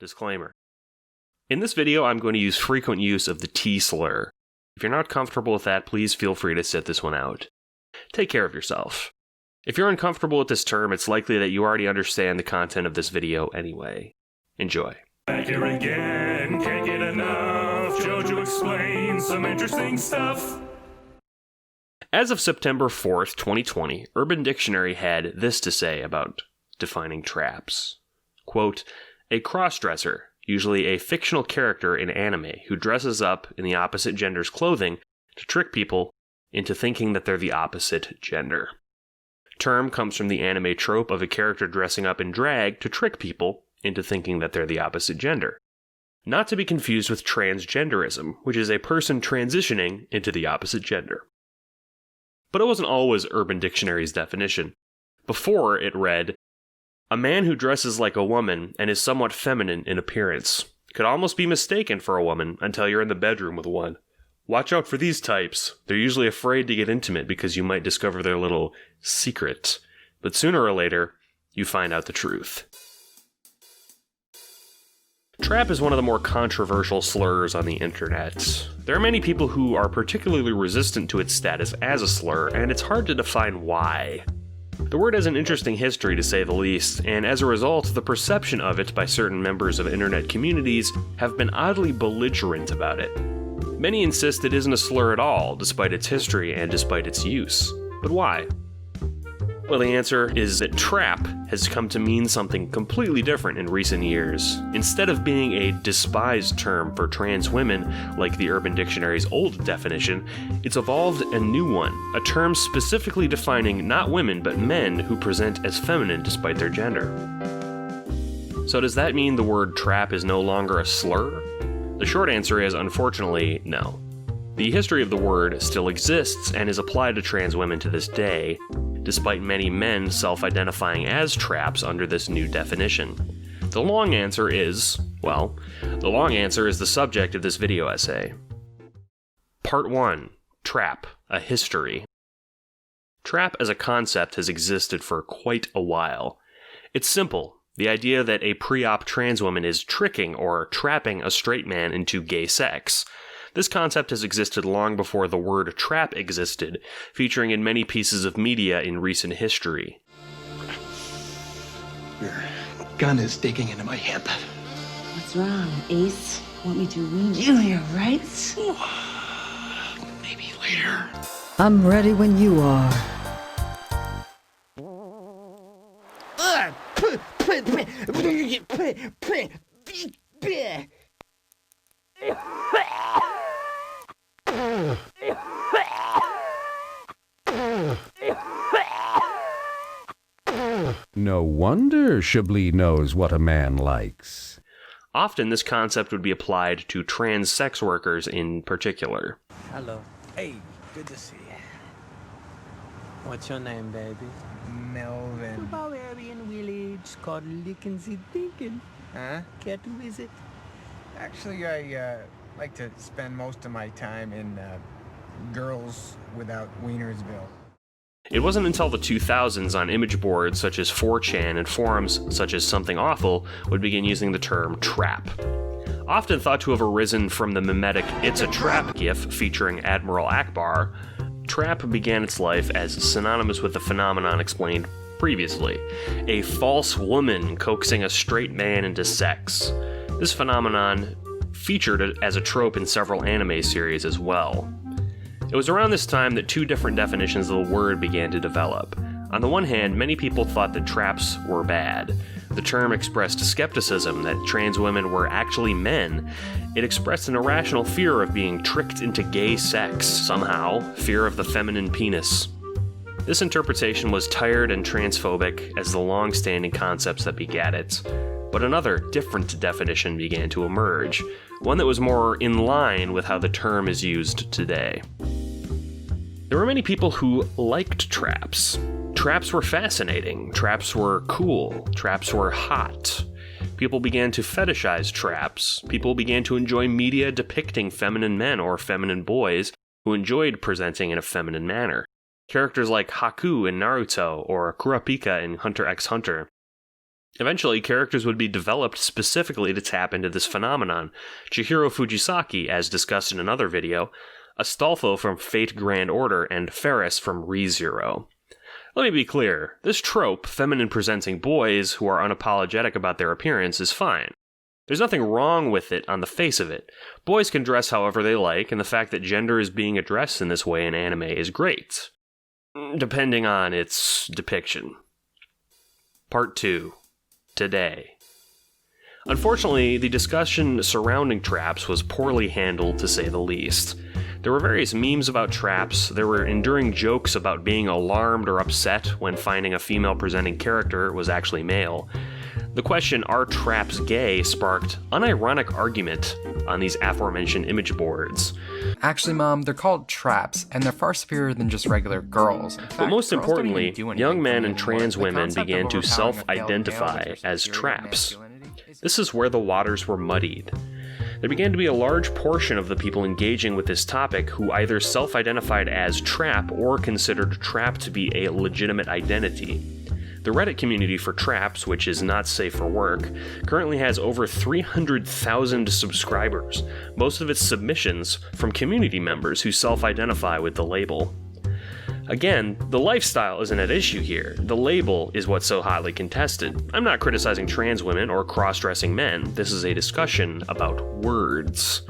Disclaimer. In this video, I'm going to use frequent use of the T slur. If you're not comfortable with that, please feel free to sit this one out. Take care of yourself. If you're uncomfortable with this term, it's likely that you already understand the content of this video anyway. Enjoy. Back here again, can't get enough. Jojo explains some interesting stuff. As of September 4th, 2020, Urban Dictionary had this to say about defining traps. Quote, a crossdresser, usually a fictional character in anime who dresses up in the opposite gender's clothing to trick people into thinking that they're the opposite gender. Term comes from the anime trope of a character dressing up in drag to trick people into thinking that they're the opposite gender. Not to be confused with transgenderism, which is a person transitioning into the opposite gender. But it wasn't always Urban Dictionary's definition. Before, it read, a man who dresses like a woman and is somewhat feminine in appearance. Could almost be mistaken for a woman until you're in the bedroom with one. Watch out for these types. They're usually afraid to get intimate because you might discover their little secret. But sooner or later, you find out the truth. Trap is one of the more controversial slurs on the internet. There are many people who are particularly resistant to its status as a slur, and it's hard to define why. The word has an interesting history, to say the least, and as a result, the perception of it by certain members of internet communities have been oddly belligerent about it. Many insist it isn't a slur at all, despite its history and despite its use. But why? Well, the answer is that trap has come to mean something completely different in recent years. Instead of being a despised term for trans women, like the Urban Dictionary's old definition, it's evolved a new one, a term specifically defining not women but men who present as feminine despite their gender. So does that mean the word trap is no longer a slur? The short answer is, unfortunately, no. The history of the word still exists and is applied to trans women to this day, despite many men self-identifying as traps under this new definition. The long answer is the subject of this video essay. Part 1. Trap, a history. Trap as a concept has existed for quite a while. It's simple, the idea that a pre-op trans woman is tricking or trapping a straight man into gay sex. This concept has existed long before the word trap existed, featuring in many pieces of media in recent history. Your gun is digging into my hip. What's wrong, Ace? Want me to read you your rights? Maybe later. I'm ready when you are. No wonder Chablis knows what a man likes. Often this concept would be applied to trans sex workers in particular. Hello. Hey, good to see you. What's your name, baby? McLovin. Barbarian village called Lickensy Thinkin. Huh? Care to visit? Actually, I like to spend most of my time in Girls Without Wienersville. It wasn't until the 2000s on image boards such as 4chan and forums such as Something Awful would begin using the term trap. Often thought to have arisen from the mimetic It's a Trap gif featuring Admiral Akbar, trap began its life as synonymous with the phenomenon explained previously, a false woman coaxing a straight man into sex. This phenomenon featured as a trope in several anime series as well. It was around this time that two different definitions of the word began to develop. On the one hand, many people thought that traps were bad. The term expressed skepticism that trans women were actually men. It expressed an irrational fear of being tricked into gay sex, somehow, fear of the feminine penis. This interpretation was tired and transphobic as the long-standing concepts that begat it. But another, different definition began to emerge, one that was more in line with how the term is used today. There were many people who liked traps. Traps were fascinating, traps were cool, traps were hot. People began to fetishize traps. People began to enjoy media depicting feminine men or feminine boys who enjoyed presenting in a feminine manner. Characters like Haku in Naruto or Kurapika in Hunter x Hunter. Eventually, characters would be developed specifically to tap into this phenomenon. Chihiro Fujisaki, as discussed in another video, Astolfo from Fate Grand Order, and Ferris from ReZero. Let me be clear, this trope, feminine-presenting boys who are unapologetic about their appearance, is fine. There's nothing wrong with it on the face of it. Boys can dress however they like, and the fact that gender is being addressed in this way in anime is great, depending on its depiction. Part 2. Today. Unfortunately, the discussion surrounding traps was poorly handled, to say the least. There were various memes about traps, there were enduring jokes about being alarmed or upset when finding a female-presenting character was actually male. The question, are traps gay, sparked unironic argument on these aforementioned image boards. Actually, Mom, they're called traps, and they're far superior than just regular girls. In fact, But most girls don't even importantly, do anything young men for me and anymore. trans The women concept began of to overpowering a failed male self-identify with as superior traps. masculinity is- This is where the waters were muddied. There began to be a large portion of the people engaging with this topic who either self-identified as trap or considered trap to be a legitimate identity. The Reddit community for traps, which is not safe for work, currently has over 300,000 subscribers, most of its submissions from community members who self-identify with the label. Again, the lifestyle isn't at issue here. The label is what's so hotly contested. I'm not criticizing trans women or cross-dressing men. This is a discussion about words.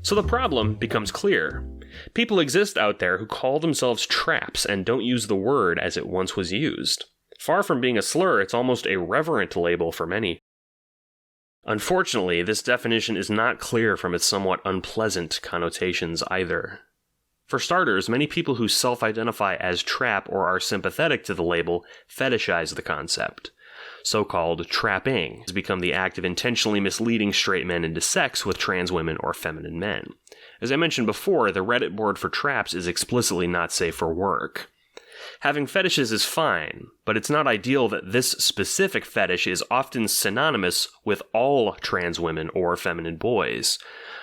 So the problem becomes clear. People exist out there who call themselves traps and don't use the word as it once was used. Far from being a slur, it's almost a reverent label for many. Unfortunately, this definition is not clear from its somewhat unpleasant connotations either. For starters, many people who self-identify as trap or are sympathetic to the label fetishize the concept. So-called trapping has become the act of intentionally misleading straight men into sex with trans women or feminine men. As I mentioned before, the Reddit board for traps is explicitly not safe for work. Having fetishes is fine, but it's not ideal that this specific fetish is often synonymous with all trans women or feminine boys.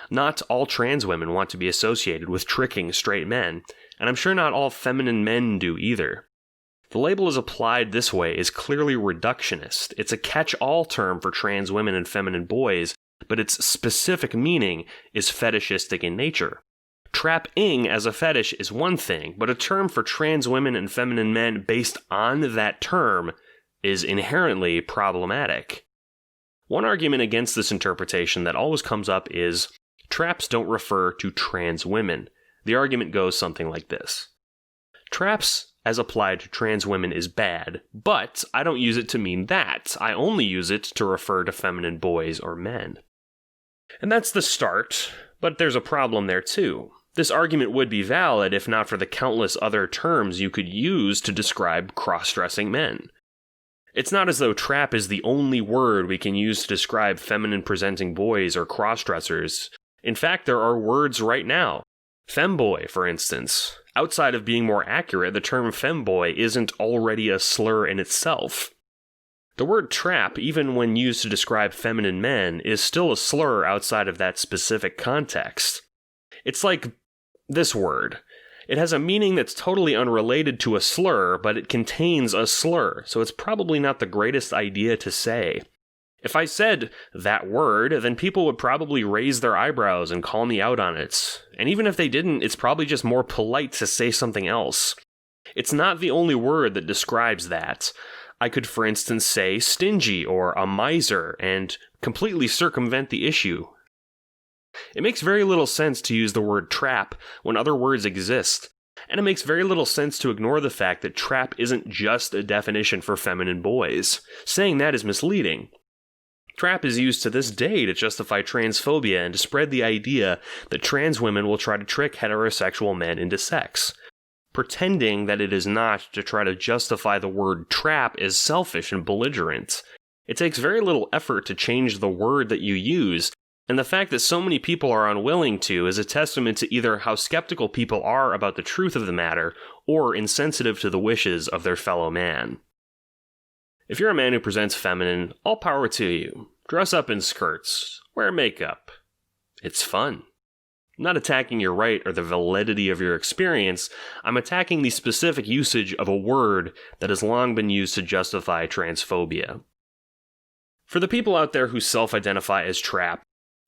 Not all trans women want to be associated with tricking straight men, and I'm sure not all feminine men do either. The label as applied this way is clearly reductionist. It's a catch-all term for trans women and feminine boys, but its specific meaning is fetishistic in nature. Trap-ing as a fetish is one thing, but a term for trans women and feminine men based on that term is inherently problematic. One argument against this interpretation that always comes up is, traps don't refer to trans women. The argument goes something like this. Traps as applied to trans women is bad, but I don't use it to mean that. I only use it to refer to feminine boys or men. And that's the start, but there's a problem there too. This argument would be valid if not for the countless other terms you could use to describe cross-dressing men. It's not as though trap is the only word we can use to describe feminine-presenting boys or cross-dressers. In fact, there are words right now. Femboy, for instance. Outside of being more accurate, the term femboy isn't already a slur in itself. The word trap, even when used to describe feminine men, is still a slur outside of that specific context. It's like this word. It has a meaning that's totally unrelated to a slur, but it contains a slur, so it's probably not the greatest idea to say. If I said that word, then people would probably raise their eyebrows and call me out on it. And even if they didn't, it's probably just more polite to say something else. It's not the only word that describes that. I could, for instance, say stingy or a miser and completely circumvent the issue. It makes very little sense to use the word trap when other words exist, and it makes very little sense to ignore the fact that trap isn't just a definition for feminine boys. Saying that is misleading. Trap is used to this day to justify transphobia and to spread the idea that trans women will try to trick heterosexual men into sex. Pretending that it is not to try to justify the word trap is selfish and belligerent. It takes very little effort to change the word that you use, and the fact that so many people are unwilling to is a testament to either how skeptical people are about the truth of the matter, or insensitive to the wishes of their fellow man. If you're a man who presents feminine, all power to you. Dress up in skirts. Wear makeup. It's fun. I'm not attacking your right or the validity of your experience, I'm attacking the specific usage of a word that has long been used to justify transphobia. For the people out there who self-identify as trap,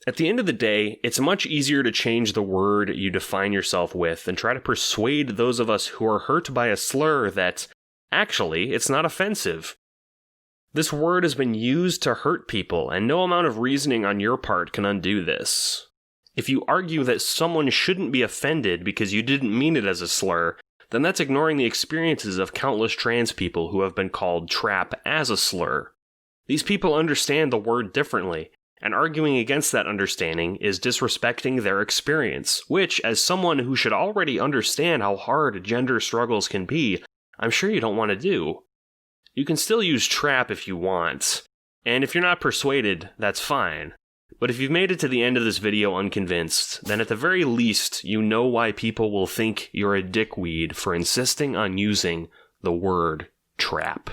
at the end of the day, it's much easier to change the word you define yourself with and try to persuade those of us who are hurt by a slur that, actually, it's not offensive. This word has been used to hurt people, and no amount of reasoning on your part can undo this. If you argue that someone shouldn't be offended because you didn't mean it as a slur, then that's ignoring the experiences of countless trans people who have been called trap as a slur. These people understand the word differently, and arguing against that understanding is disrespecting their experience, which, as someone who should already understand how hard gender struggles can be, I'm sure you don't want to do. You can still use trap if you want, and if you're not persuaded, that's fine. But if you've made it to the end of this video unconvinced, then at the very least, you know why people will think you're a dickweed for insisting on using the word trap.